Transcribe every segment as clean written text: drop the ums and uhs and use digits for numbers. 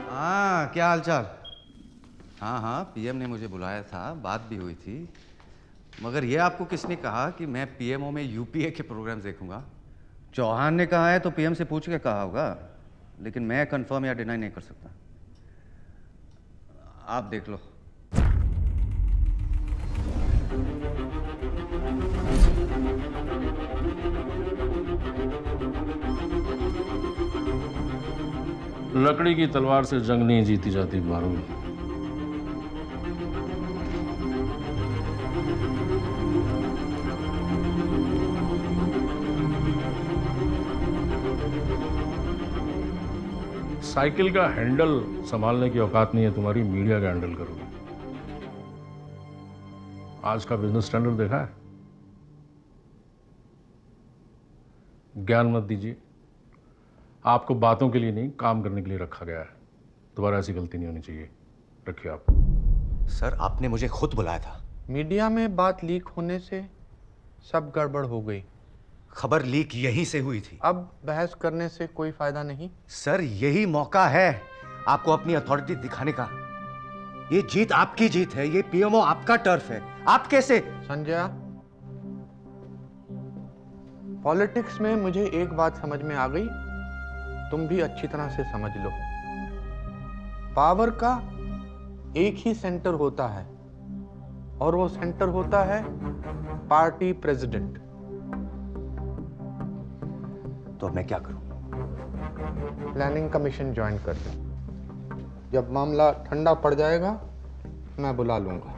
हाँ, क्या हालचाल? हाँ हाँ, पीएम ने मुझे बुलाया था, बात भी हुई थी। मगर ये आपको किसने कहा कि मैं पीएमओ में यूपीए के प्रोग्राम्स देखूंगा? चौहान ने कहा है तो पीएम से पूछ के कहा होगा, लेकिन मैं कंफर्म या डिनाई नहीं कर सकता। आप देख लो। लकड़ी की तलवार से जंग नहीं जीती जाती मारूम। साइकिल का हैंडल संभालने की औकात नहीं है तुम्हारी, मीडिया का हैंडल करोगे। आज का बिजनेस स्टैंडर्ड देखा है? ज्ञान मत दीजिए, आपको बातों के लिए नहीं काम करने के लिए रखा गया है। दोबारा ऐसी गलती नहीं होनी चाहिए, रखिए आप। सर, आपने मुझे खुद बुलाया था। मीडिया में बात लीक होने से सब गड़बड़ हो गई। खबर लीक यहीं से हुई थी। अब बहस करने से कोई फायदा नहीं। सर, यही मौका है आपको अपनी अथॉरिटी दिखाने का। ये जीत आपकी जीत है, ये पीएमओ आपका टर्फ है। आप कैसे? संजय, पॉलिटिक्स में मुझे एक बात समझ में आ गई, तुम भी अच्छी तरह से समझ लो। पावर का एक ही सेंटर होता है और वो सेंटर होता है पार्टी प्रेसिडेंट। तो अब मैं क्या करूं? प्लानिंग कमीशन ज्वाइन कर दो। जब मामला ठंडा पड़ जाएगा मैं बुला लूंगा।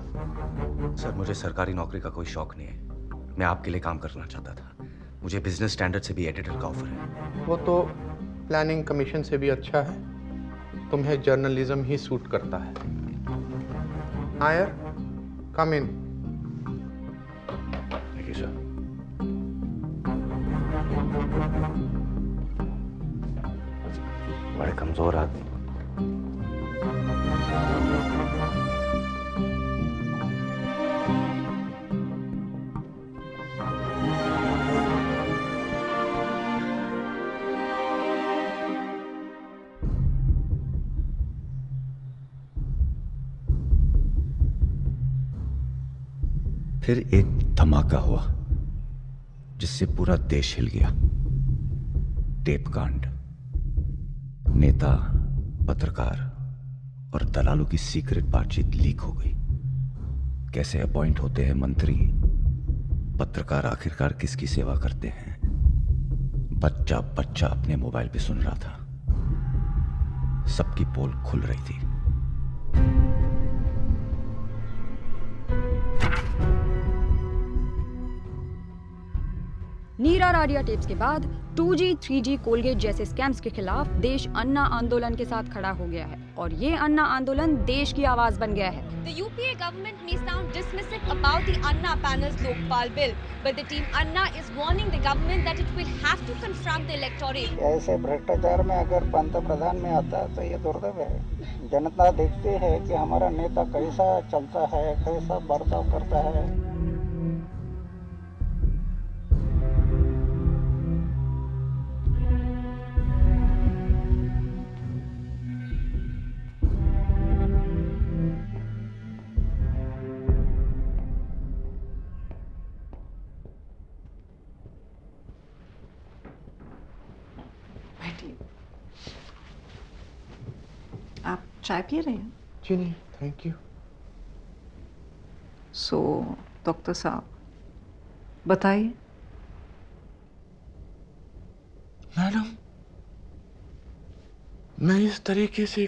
सर, मुझे सरकारी नौकरी का कोई शौक नहीं है। मैं आपके लिए काम करना चाहता था। मुझे बिजनेस स्टैंडर्ड से भी एडिटर का ऑफर है। वो तो प्लानिंग कमीशन से भी अच्छा है, तुम्हें जर्नलिज्म ही सूट करता है। नायर, कम इन। देखिए सर, बड़े कमजोर आदमी। फिर एक धमाका हुआ जिससे पूरा देश हिल गया। टेप कांड। नेता, पत्रकार और दलालों की सीक्रेट बातचीत लीक हो गई। कैसे अपॉइंट होते हैं मंत्री, पत्रकार आखिरकार किसकी सेवा करते हैं, बच्चा बच्चा अपने मोबाइल पे सुन रहा था। सबकी पोल खुल रही थी। नीरा राडिया टेप्स के बाद 2G, 3G, कोलगेट जैसे स्कैम्स के खिलाफ देश अन्ना आंदोलन के साथ खड़ा हो गया है और ये अन्ना आंदोलन देश की आवाज बन गया है। The UPA government may sound dismissive about the Anna panel's Lokpal bill, but the team Anna is warning the government that it will have to confront the electorate. ऐसे भ्रष्टाचार में अगर पंतप्रधान में आता है तो ये दुर्दैव है। जनता देखती है कि हमारा नेता कैसा चलता है, कैसा बर्ताव करता है। आप चाय पी रहे हैं? जी नहीं, थैंक यू। सो डॉक्टर साहब बताइए। मैडम, मैं इस तरीके से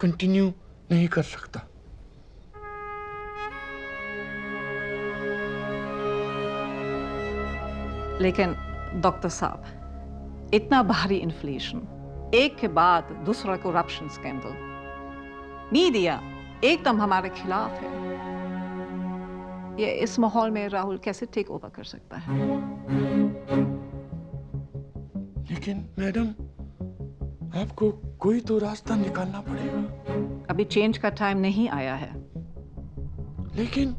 कंटिन्यू नहीं कर सकता। लेकिन डॉक्टर साहब, इतना भारी इन्फ्लेशन, एक के बाद दूसरा करप्शन स्कैंडल, मीडिया एकदम हमारे खिलाफ है। ये इस माहौल में राहुल कैसे टेक ओवर कर सकता है? लेकिन मैडम, आपको कोई तो रास्ता निकालना पड़ेगा। अब अभी चेंज का टाइम नहीं आया है। लेकिन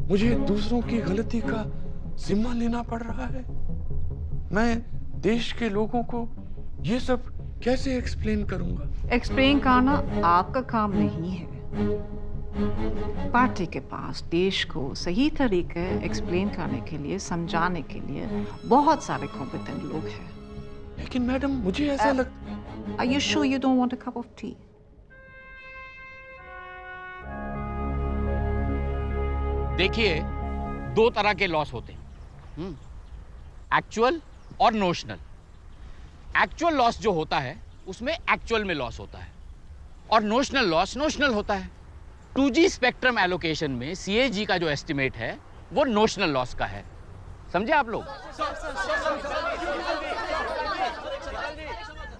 मुझे दूसरों की गलती का जिम्मा लेना पड़ रहा है। मैं देश के लोगों को ये सब कैसे एक्सप्लेन करूंगा? एक्सप्लेन करना आपका काम नहीं है। पार्टी के पास देश को सही तरीके एक्सप्लेन करने के लिए, समझाने के लिए बहुत सारे कॉम्पिटेंट लोग हैं। लेकिन मैडम मुझे ऐसा लगता। Are you sure you don't want a cup of tea? देखिए, दो तरह के लॉस होते हैं, एक्चुअल और नोशनल। एक्चुअल लॉस जो होता है उसमें एक्चुअल में लॉस होता है, और नोशनल लॉस नोशनल होता है। 2G स्पेक्ट्रम एलोकेशन में CAG का जो एस्टिमेट है वो नोशनल लॉस का है, समझे आप लोग?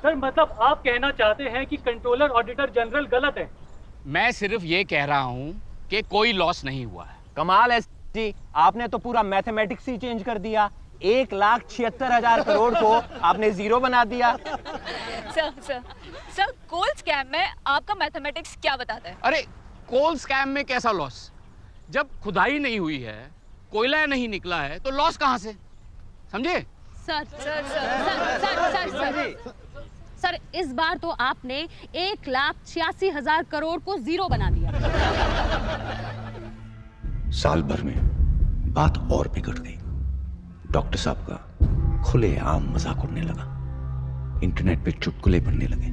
सर, मतलब आप कहना चाहते हैं कि कंट्रोलर ऑडिटर जनरल गलत है? मैं सिर्फ ये कह रहा हूं कि कोई लॉस नहीं हुआ है। कमाल है जी, आपने तो पूरा मैथमेटिक्स ही चेंज कर दिया। 1,76,000 करोड़ को आपने जीरो बना दिया। सर, कोल स्कैम में आपका मैथमेटिक्स क्या बताता है? अरे कोल स्कैम में कैसा लॉस? जब खुदाई नहीं हुई है, कोयला नहीं निकला है, तो लॉस कहां से? समझे? सर, इस बार तो आपने 1,86,000 करोड़ को जीरो बना दिया। साल भर में बात और बिगड़ गई। डॉक्टर साहब का खुलेआम मजाक उड़ने लगा, इंटरनेट पे चुटकुले बनने लगे।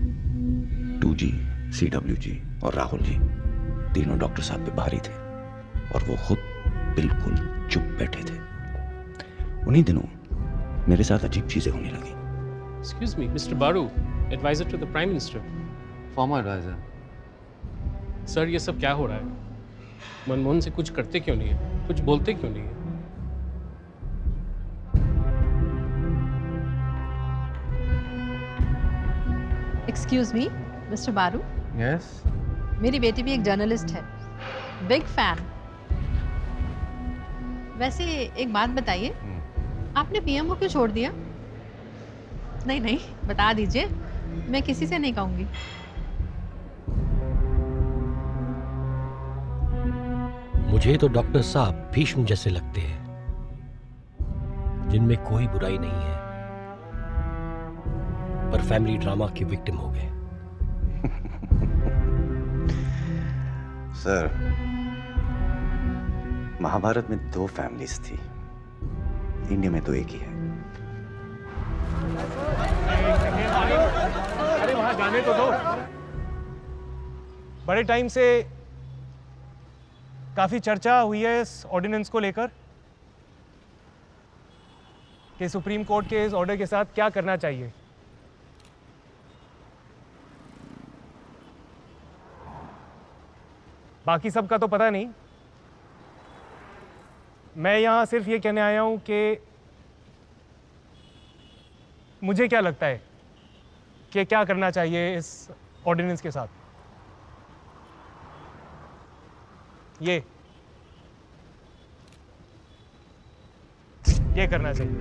2G, CWG और राहुल जी तीनों डॉक्टर साहब पे भारी थे, और वो खुद बिल्कुल चुप बैठे थे। उन्हीं दिनों मेरे साथ अजीब चीजें होने लगी। Excuse me, Mr. Baru, advisor to the Prime Minister. Former advisor. Sir, ये सब क्या हो रहा है? मनमोहन से कुछ करते क्यों नहीं है? कुछ बोलते क्यों नहीं है? एक्सक्यूज मी, मिस्टर बारू। Yes. मेरी बेटी भी एक जर्नलिस्ट है, बिग फैन। वैसे एक बात बताइए, आपने पीएम को क्यों छोड़ दिया? नहीं नहीं, बता दीजिए, मैं किसी से नहीं कहूंगी। मुझे तो डॉक्टर साहब भीष्म जैसे लगते हैं, जिनमें कोई बुराई नहीं है, पर फैमिली ड्रामा के विक्टिम हो गए। सर, महाभारत में 2 फैमिलीज थी, इंडिया में तो एक ही है। अरे वहां जाने तो दो। बड़े टाइम से काफी चर्चा हुई है इस ऑर्डिनेंस को लेकर कि सुप्रीम कोर्ट के इस ऑर्डर के साथ क्या करना चाहिए। बाकी सबका तो पता नहीं, मैं यहां सिर्फ ये कहने आया हूं कि मुझे क्या लगता है कि क्या करना चाहिए इस ऑर्डिनेंस के साथ। ये करना चाहिए,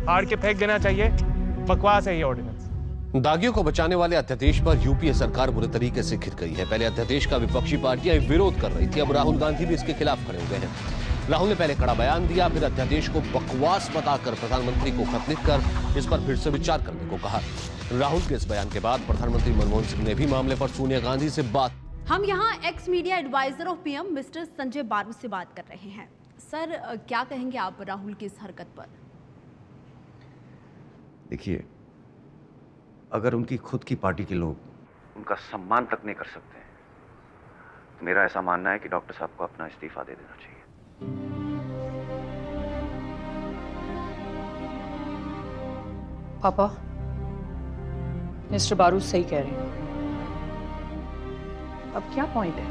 हार के फेंक देना चाहिए। बकवास है ये ऑर्डिनेंस। दागियों को बचाने वाले अध्यादेश पर यूपीए सरकार बुरे तरीके से घिर गई है। पहले अध्यादेश का विपक्षी पार्टियां विरोध कर रही थी, अब राहुल गांधी भी इसके खिलाफ खड़े हुए हैं। राहुल ने पहले कड़ा बयान दिया, फिर अध्यादेश को बकवास बताकर प्रधानमंत्री को खत लिखकर इस पर फिर से विचार करने को कहा। राहुल के इस बयान के बाद प्रधानमंत्री मनमोहन सिंह ने भी मामले पर सोनिया गांधी से बात। हम यहाँ ex media adviser of PM mister Sanjaya Baru से बात कर रहे हैं। सर, क्या कहेंगे आप राहुल की इस हरकत पर? देखिए, अगर उनकी खुद की पार्टी के लोग उनका सम्मान तक नहीं कर सकते, तो मेरा ऐसा मानना है कि डॉक्टर साहब को अपना इस्तीफा दे देना चाहिए। पापा, मिस्टर बारू सही कह रहे हैं। अब क्या पॉइंट है?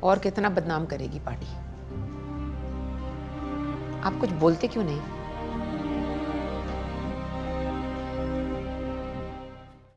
और कितना बदनाम करेगी पार्टी? आप कुछ बोलते क्यों नहीं?